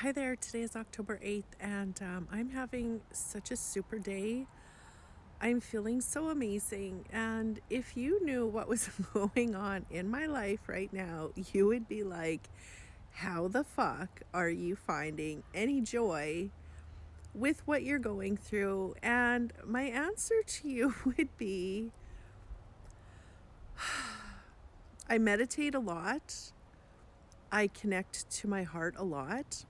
Hi there, today is October 8th, and I'm having such a super day. I'm feeling so amazing. And if you knew what was going on in my life right now, you would be like, how the fuck are you finding any joy with what you're going through? And my answer to you would be I meditate a lot, I connect to my heart a lot.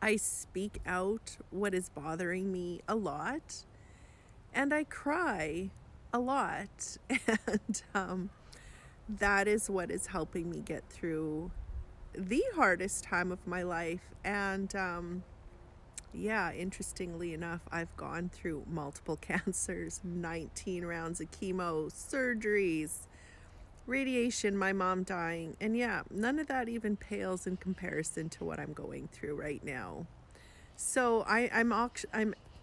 I speak out what is bothering me a lot, and I cry a lot. And that is what is helping me get through the hardest time of my life. And yeah, interestingly enough, I've gone through multiple cancers, 19 rounds of chemo, surgeries, radiation, my mom dying. And yeah, none of that even pales in comparison to what I'm going through right now. So I'm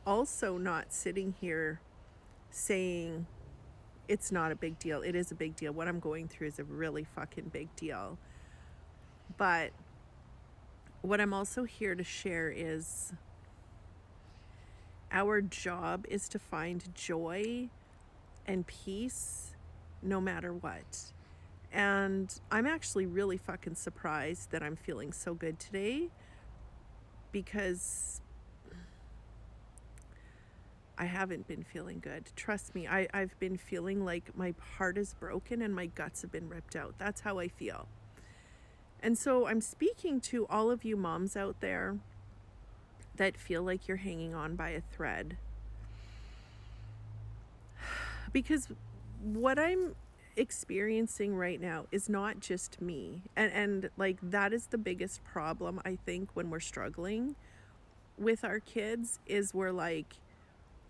also not sitting here saying it's not a big deal. It is a big deal. What I'm going through is a really fucking big deal. But what I'm also here to share is our job is to find joy and peace no matter what. And I'm actually really fucking surprised that I'm feeling so good today because I haven't been feeling good. Trust me, I've been feeling like my heart is broken and my guts have been ripped out. That's how I feel. And so I'm speaking to all of you moms out there that feel like you're hanging on by a thread. Because what I'm experiencing right now is not just me. And like that is the biggest problem I think when we're struggling with our kids is we're like,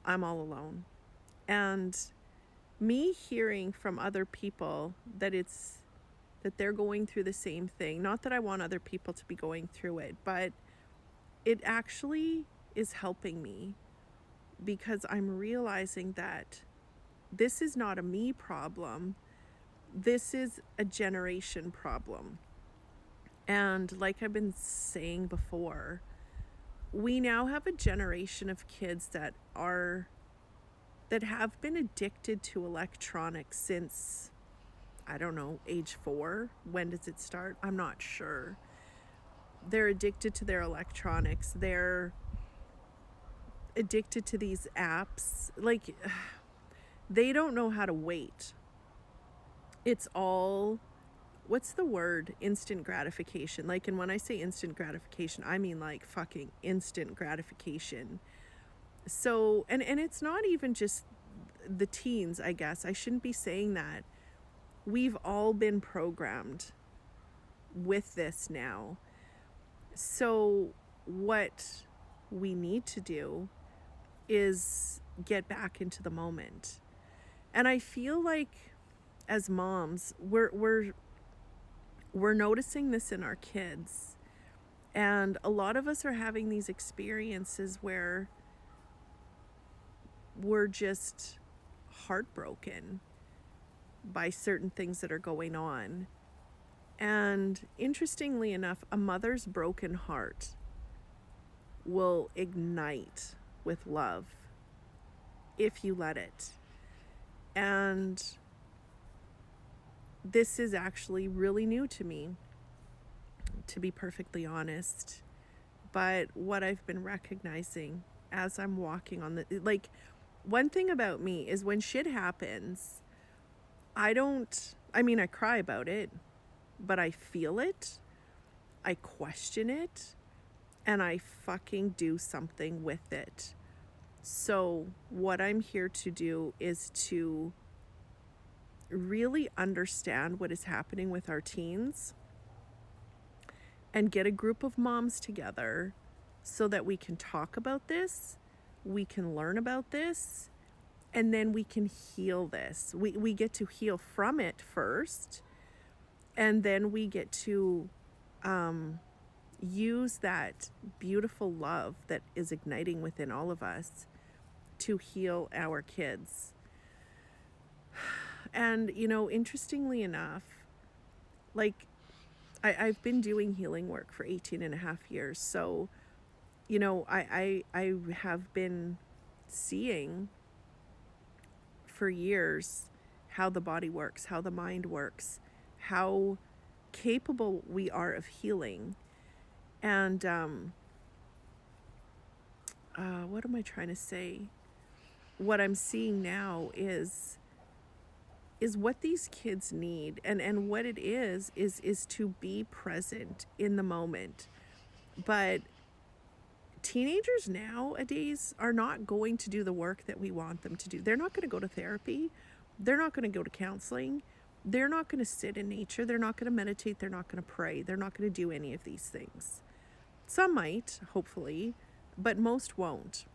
I'm all alone. And me hearing from other people that they're going through the same thing, not that I want other people to be going through it, but it actually is helping me because I'm realizing that this is not a me problem. This is a generation problem. And like I've been saying before, we now have a generation of kids that have been addicted to electronics since, I don't know, age 4. When does it start? I'm not sure. They're addicted to their electronics. They're addicted to these apps. Like, they don't know how to wait. It's all, what's the word? Instant gratification. Like, and when I say instant gratification, I mean like fucking instant gratification. So, and it's not even just the teens, I guess. I shouldn't be saying that. We've all been programmed with this now. So, what we need to do is get back into the moment. And I feel like as moms, we're noticing this in our kids. And a lot of us are having these experiences where we're just heartbroken by certain things that are going on. And interestingly enough, a mother's broken heart will ignite with love if you let it. And this is actually really new to me, to be perfectly honest. But what I've been recognizing as I'm walking on like, one thing about me is when shit happens, I cry about it, but I feel it, I question it, and I fucking do something with it. So, what I'm here to do is to really understand what is happening with our teens and get a group of moms together so that we can talk about this, we can learn about this, and then we can heal this. We get to heal from it first, and then we get to use that beautiful love that is igniting within all of us to heal our kids. And, interestingly enough, like, I've been doing healing work for 18 and a half years. So, you know, I have been seeing for years how the body works, how the mind works, how capable we are of healing. And what am I trying to say? What I'm seeing now is what these kids need, and what it is to be present in the moment. But teenagers nowadays are not going to do the work that we want them to do. They're not going to go to therapy. They're not going to go to counseling. They're not going to sit in nature. They're not going to meditate. They're not going to pray. They're not going to do any of these things. Some might, hopefully, but most won't,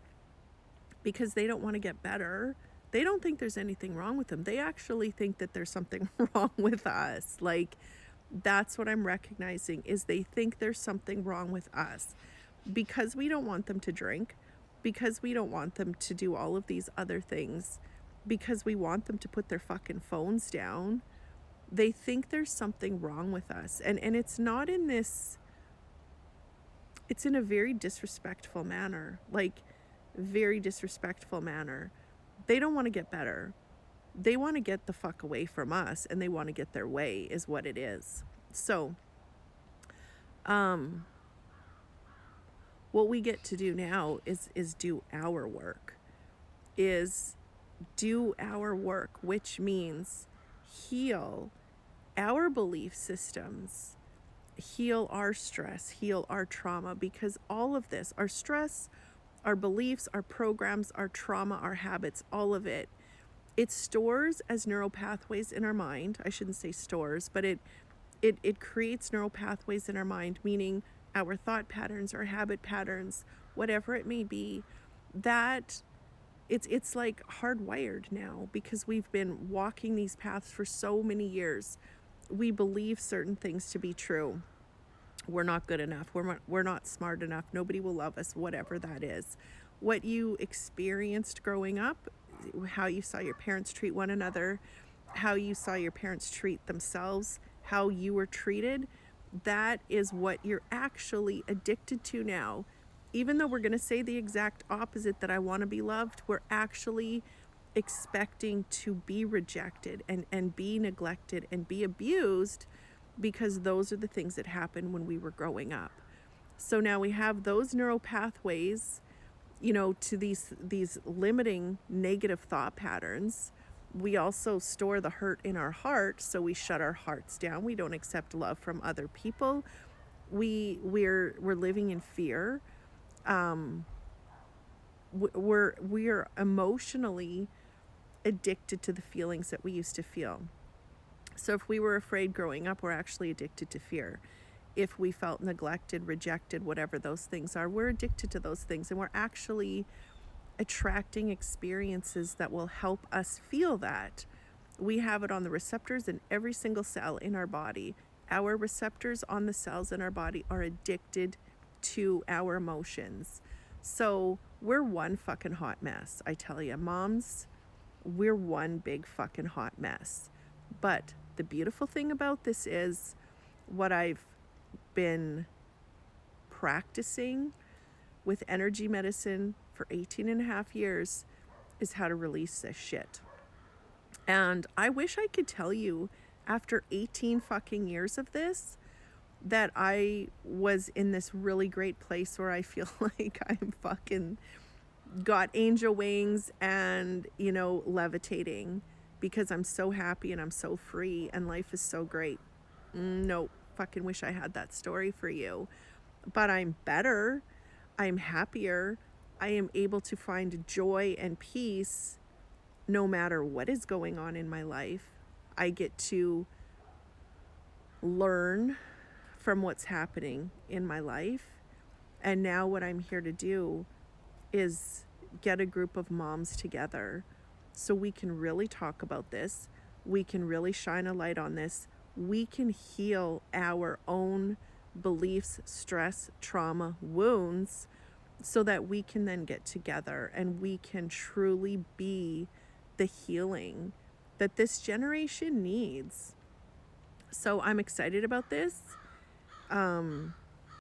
because they don't want to get better. They don't think there's anything wrong with them. They actually think that there's something wrong with us. Like, that's what I'm recognizing, is they think there's something wrong with us because we don't want them to drink, because we don't want them to do all of these other things, because we want them to put their fucking phones down. They think there's something wrong with us. And it's not in this, it's in a very disrespectful manner, like very disrespectful manner. They don't want to get better. They want to get the fuck away from us, and they want to get their way, is what it is. So, what we get to do now is do our work, which means heal our belief systems, heal our stress, heal our trauma, because all of this, our stress, our beliefs, our programs, our trauma, our habits, all of it, it stores as neural pathways in our mind. I shouldn't say stores, but it creates neural pathways in our mind, meaning our thought patterns, our habit patterns, whatever it may be, that it's like hardwired now, because we've been walking these paths for so many years. We believe certain things to be true. We're not good enough. We're not smart enough. Nobody will love us, whatever that is. What you experienced growing up, how you saw your parents treat one another, how you saw your parents treat themselves, how you were treated, that is what you're actually addicted to now. Even though we're going to say the exact opposite, that I want to be loved, we're actually expecting to be rejected and be neglected and be abused, because those are the things that happened when we were growing up. So now we have those neural pathways, you know, to these limiting negative thought patterns. We also store the hurt in our heart, so we shut our hearts down. We don't accept love from other people. We're living in fear. We're emotionally addicted to the feelings that we used to feel. So if we were afraid growing up, we're actually addicted to fear. If we felt neglected, rejected, whatever those things are, we're addicted to those things, and we're actually attracting experiences that will help us feel that. We have it on the receptors in every single cell in our body. Our receptors on the cells in our body are addicted to our emotions. So we're one fucking hot mess. I tell you, moms, we're one big fucking hot mess. But the beautiful thing about this is, what I've been practicing with energy medicine for 18 and a half years is how to release this shit. And I wish I could tell you, after 18 fucking years of this, that I was in this really great place where I feel like I'm fucking got angel wings and, you know, levitating, because I'm so happy and I'm so free and life is so great. No, fucking wish I had that story for you. But I'm better. I'm happier. I am able to find joy and peace no matter what is going on in my life. I get to learn from what's happening in my life. And now what I'm here to do is get a group of moms together so we can really talk about this. We can really shine a light on this. We can heal our own beliefs, stress, trauma, wounds, so that we can then get together and we can truly be the healing that this generation needs. So I'm excited about this.